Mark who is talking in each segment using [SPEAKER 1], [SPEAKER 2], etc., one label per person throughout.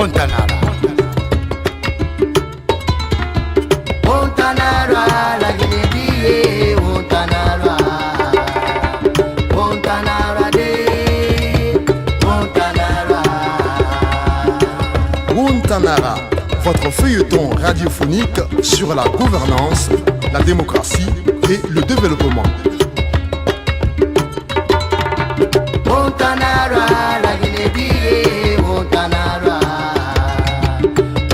[SPEAKER 1] Montanara. Montanara, la Guinée, Montanara. Montanara de Montanara.
[SPEAKER 2] Montanara, votre feuilleton radiophonique sur la gouvernance, la démocratie et le développement.
[SPEAKER 1] Montanara, la Guinée, Montanara.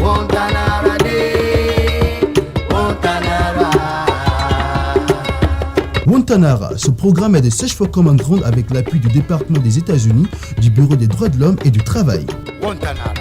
[SPEAKER 1] Montanara de Montanara.
[SPEAKER 3] Montanara, ce programme est de Search for Common Ground avec l'appui du département des États-Unis, du Bureau des droits de l'homme et du travail.
[SPEAKER 1] Montanara.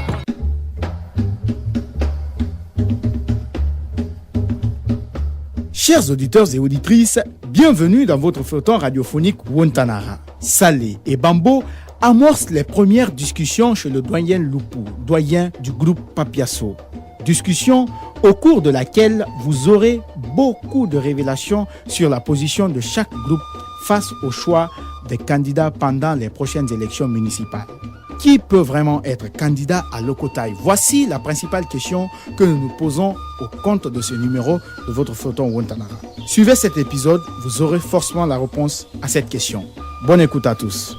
[SPEAKER 4] Chers auditeurs et auditrices, bienvenue dans votre feuilleton radiophonique Wontanara. Salé et Bambo amorcent les premières discussions chez le doyen Lupu, doyen du groupe Papiasso. Discussion au cours de laquelle vous aurez beaucoup de révélations sur la position de chaque groupe face au choix des candidats pendant les prochaines élections municipales. Qui peut vraiment être candidat à Lokotai? Voici la principale question que nous nous posons au compte de ce numéro de votre feuilleton Wontanara. Suivez cet épisode, vous aurez forcément la réponse à cette question. Bonne écoute à tous.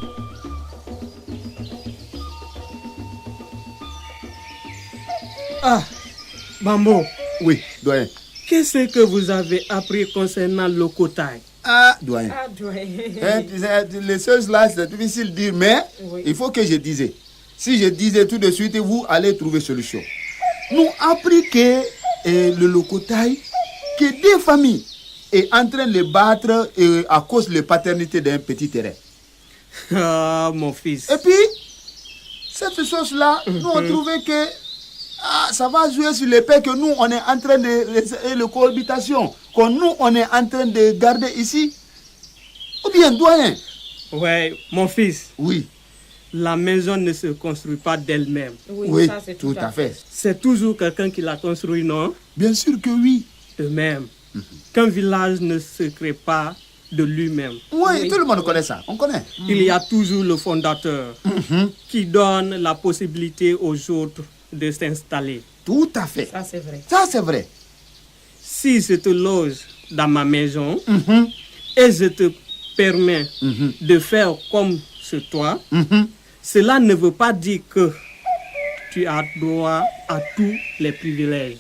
[SPEAKER 5] Ah, Bambo,
[SPEAKER 6] Oui, doyen.
[SPEAKER 5] qu'est-ce que vous avez appris concernant Lokotai?
[SPEAKER 6] Ah, doyen.
[SPEAKER 7] Ah, doyen.
[SPEAKER 6] Hein, les choses là, c'est difficile de dire, mais
[SPEAKER 7] Oui.
[SPEAKER 6] il faut que je dise. Si je disais tout de suite, vous allez trouver solution. Nous appris que le Lokotai, que des familles est en train de les battre à cause de la paternité d'un petit terrain.
[SPEAKER 5] Ah, mon fils.
[SPEAKER 6] Et puis, cette chose-là, nous on trouvait que ça va jouer sur les paix que nous, on est en train de la cohabitation, que nous, on est en train de garder ici. Ou bien, doyen?
[SPEAKER 5] Ouais, mon fils,
[SPEAKER 6] Oui,
[SPEAKER 5] la maison ne se construit pas d'elle-même.
[SPEAKER 6] oui,
[SPEAKER 7] ça, c'est
[SPEAKER 6] tout à fait.
[SPEAKER 5] C'est toujours quelqu'un qui l'a construit, non?
[SPEAKER 6] Bien sûr que oui.
[SPEAKER 5] De même, qu'un village ne se crée pas de lui-même.
[SPEAKER 6] Oui, tout le monde connaît ça, on connaît.
[SPEAKER 5] Il y a toujours le fondateur qui donne la possibilité aux autres de s'installer.
[SPEAKER 6] Tout à fait.
[SPEAKER 7] Ça, c'est vrai.
[SPEAKER 6] Ça, c'est vrai.
[SPEAKER 5] Si je te loge dans ma maison et je te permets de faire comme chez toi, cela ne veut pas dire que tu as droit à tous les privilèges.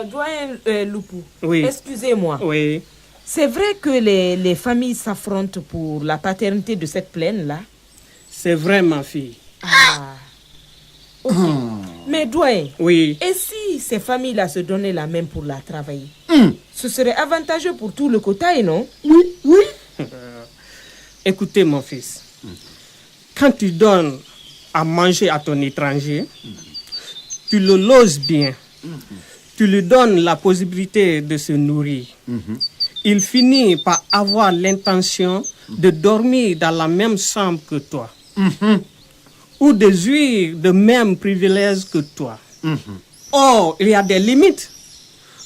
[SPEAKER 7] Doyen Lupu,
[SPEAKER 5] Oui.
[SPEAKER 7] excusez-moi.
[SPEAKER 5] Oui,
[SPEAKER 7] C'est vrai que les familles s'affrontent pour la paternité de cette plaine-là.
[SPEAKER 5] c'est vrai, ma fille.
[SPEAKER 7] Ah. Ok. Mais doyen,
[SPEAKER 5] Oui,
[SPEAKER 7] et si ces familles-là se donnaient la main pour la travailler? Ce serait avantageux pour tout le Kotai, non?
[SPEAKER 5] écoutez, mon fils. Quand tu donnes à manger à ton étranger, tu le loges bien. Tu lui donnes la possibilité de se nourrir. Il finit par avoir l'intention de dormir dans la même chambre que toi. Ou de jouir de mêmes privilèges que toi. Or, il y a des limites.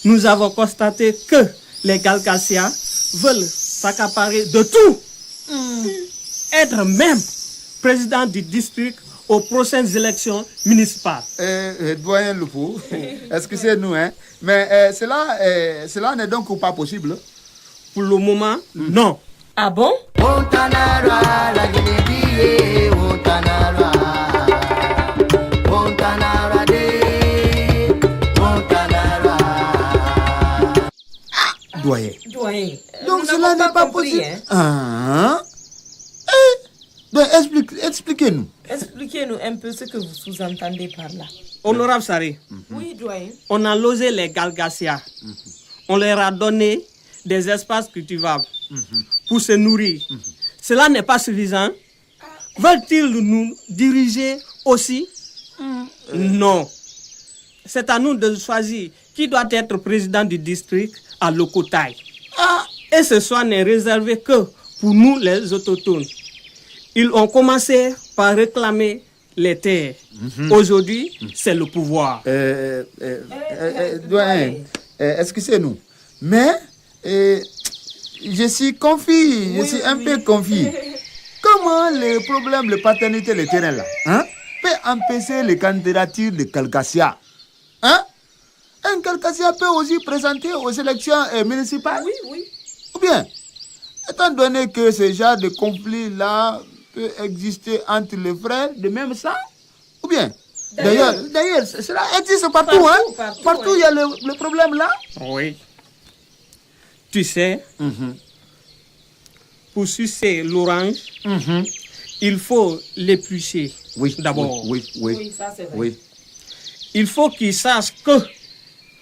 [SPEAKER 5] Nous avons constaté que les Galgaciens veulent s'accaparer de tout. Être même président du district aux prochaines élections municipales.
[SPEAKER 6] Doyen Lupu, excusez-nous, hein, mais cela n'est donc pas possible.
[SPEAKER 5] Pour le moment, non.
[SPEAKER 7] Ah bon?
[SPEAKER 1] Montanara, la Guinée, Montanara. Montanara de Montanara.
[SPEAKER 6] Doyen.
[SPEAKER 7] Doyen.
[SPEAKER 6] Donc
[SPEAKER 7] nous
[SPEAKER 6] cela
[SPEAKER 7] n'avons
[SPEAKER 6] n'est pas
[SPEAKER 7] compris,
[SPEAKER 6] possible.
[SPEAKER 7] hein.
[SPEAKER 6] Donc expliquez-nous.
[SPEAKER 7] Expliquez-nous un peu ce que vous sous-entendez par là.
[SPEAKER 5] Honorable Saré,
[SPEAKER 7] Oui, doyen.
[SPEAKER 5] on a logé les Galgaciens. On leur a donné des espaces cultivables pour se nourrir. Cela n'est pas suffisant. Veulent-ils nous diriger aussi? Non. C'est à nous de choisir qui doit être président du district à Lokotai. Et ce choix n'est réservé que pour nous les autochtones. Ils ont commencé par réclamer les terres. Aujourd'hui, c'est le pouvoir.
[SPEAKER 6] Doyen, excusez-nous. Mais je suis confus, je suis un peu confus. Comment le problème de paternité, le terrain là, hein, peut empêcher les candidatures de Galgacia. Hein? Un Galgacia peut aussi présenter aux élections municipales.
[SPEAKER 7] Oui.
[SPEAKER 6] Ou bien, étant donné que ce genre de conflit-là peut exister entre les frères de même sang, ou bien, d'ailleurs, cela existe partout, hein? Partout, il y a le problème là.
[SPEAKER 5] Oui. Tu sais, pour sucer l'orange, il faut l'éplucher d'abord.
[SPEAKER 7] Oui, ça c'est vrai.
[SPEAKER 6] Oui.
[SPEAKER 5] Il faut qu'il sache que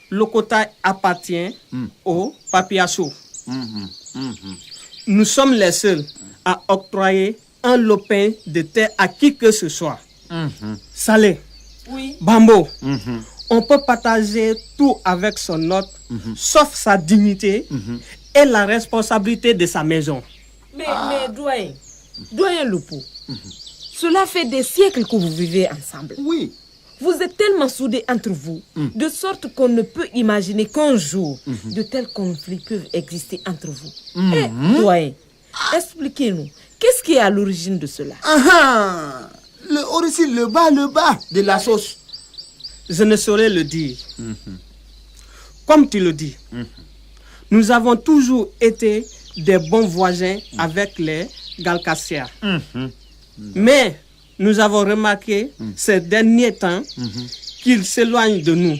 [SPEAKER 5] le quota appartient au papiasso. Nous sommes les seuls à octroyer un lopin de terre à qui que ce soit. Salé,
[SPEAKER 7] Oui.
[SPEAKER 5] Bambo, on peut partager tout avec son hôte, sauf sa dignité et la responsabilité de sa maison.
[SPEAKER 7] Mais doyen Lupo, cela fait des siècles que vous vivez ensemble.
[SPEAKER 6] Oui.
[SPEAKER 7] Vous êtes tellement soudés entre vous, de sorte qu'on ne peut imaginer qu'un jour, de tels conflits peuvent exister entre vous. Eh, doyen, expliquez-nous, qu'est-ce qui est à l'origine de cela?
[SPEAKER 6] Le bas de la sauce.
[SPEAKER 5] Je ne saurais le dire. Comme tu le dis, nous avons toujours été des bons voisins avec les Galcaciens. Mais nous avons remarqué ces derniers temps qu'ils s'éloignent de nous.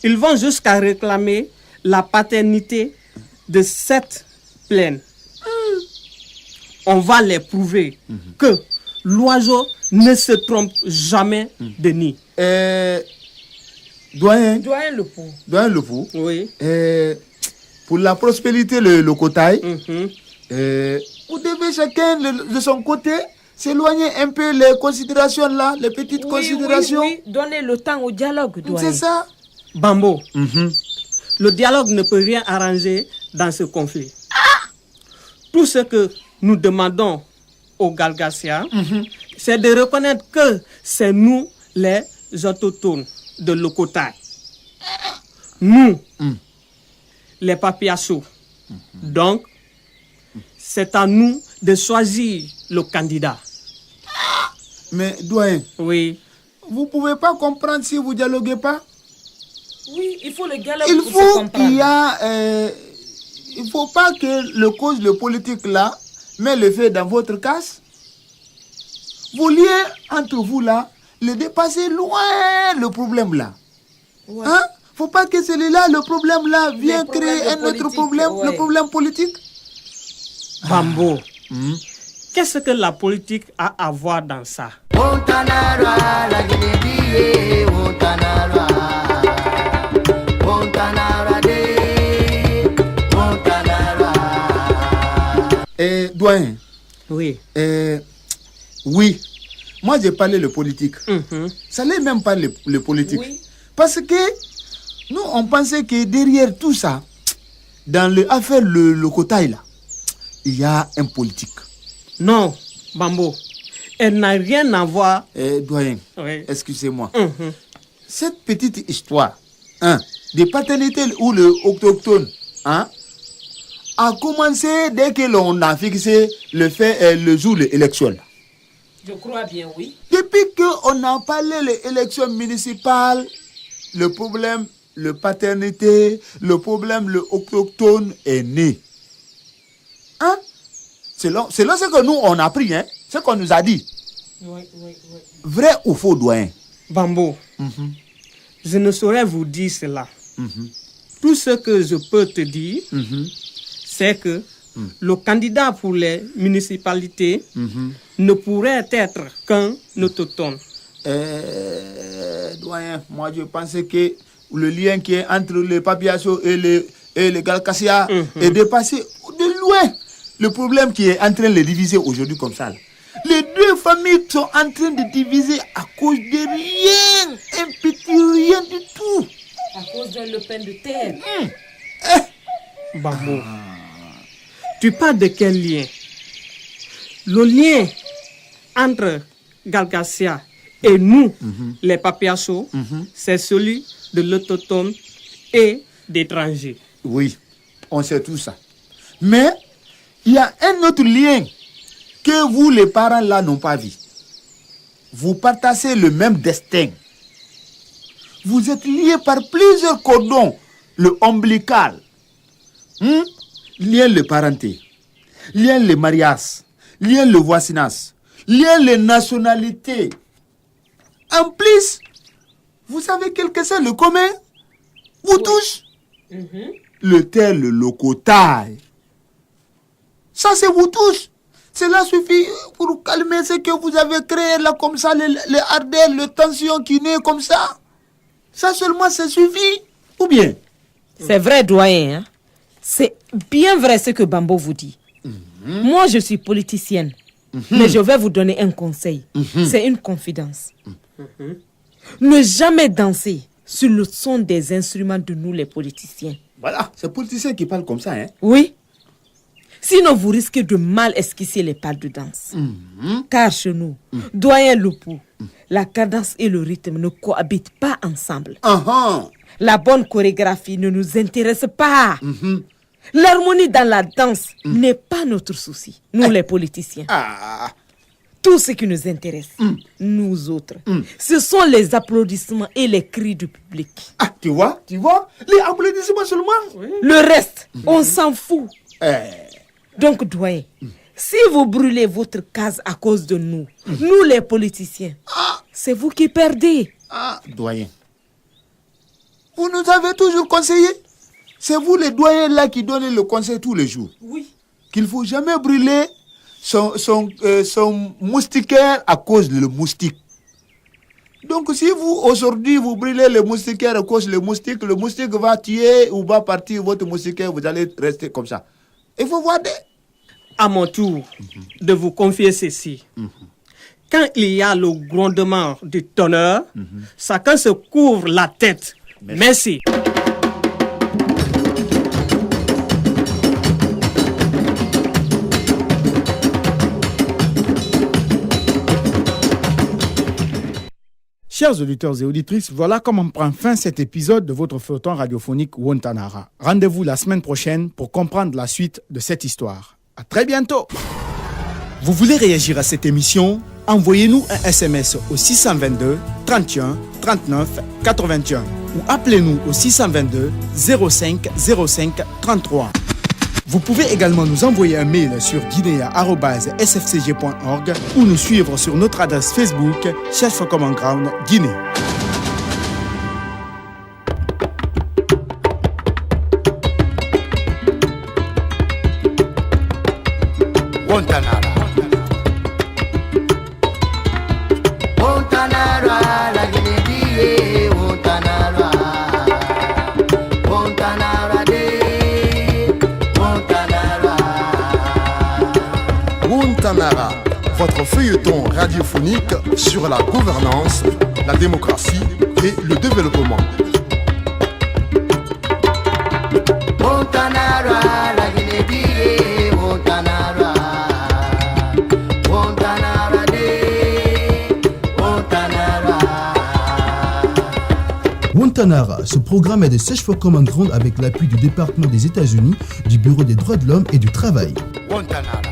[SPEAKER 5] Ils vont jusqu'à réclamer la paternité de cette plaine. On va les prouver que l'oiseau ne se trompe jamais de nid.
[SPEAKER 6] Doyen
[SPEAKER 7] Lupo.
[SPEAKER 5] Oui.
[SPEAKER 6] Pour la prospérité le Kotaï, vous devez chacun de son côté s'éloigner un peu les considérations là, les petites considérations.
[SPEAKER 7] Oui, donnez le temps au dialogue, doyen.
[SPEAKER 6] C'est ça.
[SPEAKER 5] Bambo, le dialogue ne peut rien arranger dans ce conflit. Tout ce que nous demandons aux Galgaciens, c'est de reconnaître que c'est nous les autochtones de l'Okotai. Nous, les papiassos. Donc, c'est à nous de choisir le candidat.
[SPEAKER 6] Mais doyen,
[SPEAKER 5] Oui.
[SPEAKER 6] vous pouvez pas comprendre si vous dialoguez pas.
[SPEAKER 7] Oui, il faut le dialogue
[SPEAKER 6] Il
[SPEAKER 7] pour se
[SPEAKER 6] faut
[SPEAKER 7] comprendre.
[SPEAKER 6] il faut pas que le cause le politique là met le feu dans votre casse. Vos liens entre vous là, le dépasser loin le problème là.
[SPEAKER 7] Ouais.
[SPEAKER 6] Hein? Faut pas que celui-là, le problème là, vienne
[SPEAKER 7] problèmes
[SPEAKER 6] créer un autre
[SPEAKER 7] politiques,
[SPEAKER 6] problème,
[SPEAKER 7] ouais.
[SPEAKER 6] le problème politique.
[SPEAKER 5] Bambo, qu'est-ce que la politique a à voir dans ça?
[SPEAKER 1] Montanara, la Guinée, Montanara. Montanara de, Montanara.
[SPEAKER 6] Doyen,
[SPEAKER 5] Oui.
[SPEAKER 6] oui, moi j'ai parlé le politique. Ça n'est même pas le politique.
[SPEAKER 7] Oui.
[SPEAKER 6] Parce que nous, on pensait que derrière tout ça, dans l'affaire le Kotaï là, il y a un politique.
[SPEAKER 5] Non, Bambo, elle n'a rien à voir.
[SPEAKER 6] Doyen,
[SPEAKER 5] Oui.
[SPEAKER 6] excusez-moi. Cette petite histoire de paternité ou le autochtone a commencé dès que l'on a fixé le jour de l'élection.
[SPEAKER 7] Je crois bien, oui.
[SPEAKER 6] Depuis qu'on a parlé de l'élection municipale, le problème, le paternité, le problème, le autochtone est né. Hein? Selon ce que nous, on a appris, hein? Ce qu'on nous a dit.
[SPEAKER 7] Oui.
[SPEAKER 6] Vrai ou faux, doyen?
[SPEAKER 5] Bambo, je ne saurais vous dire cela. Tout ce que je peux te dire, c'est que le candidat pour les municipalités ne pourrait être qu'un autochtone.
[SPEAKER 6] Doyen, moi je pensais que le lien qui est entre les Papiasso et les Galcacia est dépassé de loin. Le problème qui est en train de les diviser aujourd'hui comme ça. Les deux familles sont en train de diviser à cause de rien, un petit rien du tout.
[SPEAKER 7] À cause d'un lopin de terre.
[SPEAKER 5] Bambo, tu parles de quel lien? Le lien entre Galgacia et nous, les Papiasso, c'est celui de l'autochtone et d'étrangers.
[SPEAKER 6] Oui, on sait tout ça. Mais il y a un autre lien que vous, les parents, là, n'ont pas vu. vous partagez le même destin. Vous êtes liés par plusieurs cordons, le ombilical. Lien le parenté, lien le mariage, lien le voisinage, lien les nationalités. En plus, vous savez quelque chose, le commun vous touche. Le tel, le locotail. Ça, c'est vous tous. Cela suffit pour calmer ce que vous avez créé là, comme ça, les ardeurs, les tensions qui naissent comme ça. Ça seulement, ça suffit. Ou bien?
[SPEAKER 7] C'est vrai, doyen. Hein? C'est bien vrai ce que Bambo vous dit. Moi, je suis politicienne. Mais je vais vous donner un conseil. C'est une confidence. Ne jamais danser sur le son des instruments de nous, les politiciens.
[SPEAKER 6] Voilà, c'est les politiciens qui parlent comme ça, hein?
[SPEAKER 7] Oui. Sinon, vous risquez de mal esquisser les pas de danse. Car chez nous, doyen Lupu, la cadence et le rythme ne cohabitent pas ensemble. La bonne chorégraphie ne nous intéresse pas. L'harmonie dans la danse n'est pas notre souci, nous les politiciens. Tout ce qui nous intéresse, nous autres, ce sont les applaudissements et les cris du public.
[SPEAKER 6] Ah, tu vois, les applaudissements seulement.
[SPEAKER 7] Le reste, on s'en fout. Donc, doyen, si vous brûlez votre case à cause de nous, nous les politiciens, c'est vous qui perdez.
[SPEAKER 6] Doyen, vous nous avez toujours conseillé. C'est vous les doyens là qui donnez le conseil tous les jours.
[SPEAKER 7] Oui.
[SPEAKER 6] Qu'il ne faut jamais brûler son moustiquaire à cause du moustique. Donc si vous, aujourd'hui, vous brûlez le moustiquaire à cause du moustique, le moustique va tuer ou va partir votre moustiquaire, vous allez rester comme ça. Il faut voir des...
[SPEAKER 5] À mon tour de vous confier ceci. Quand il y a le grondement du tonnerre, chacun se couvre la tête. Merci.
[SPEAKER 4] Chers auditeurs et auditrices, voilà comment prend fin cet épisode de votre feuilleton radiophonique Wontanara. Rendez-vous la semaine prochaine pour comprendre la suite de cette histoire. À très bientôt. Vous voulez réagir à cette émission? Envoyez-nous un SMS au 622 31 39 81 ou appelez-nous au 622 05 05 33. Vous pouvez également nous envoyer un mail sur guinea@sfcg.org ou nous suivre sur notre adresse Facebook Search for Common Ground Guinée.
[SPEAKER 1] La Guinée,
[SPEAKER 2] Wontanara, votre feuilleton radiophonique sur la gouvernance, la démocratie et le développement.
[SPEAKER 1] Wontanara, la Guinée, Wontanara. Wontanara, Wontanara.
[SPEAKER 3] Wontanara, ce programme est de Search for Common Ground avec l'appui du département des États-Unis, du Bureau des droits de l'homme et du travail.
[SPEAKER 6] Wontanara.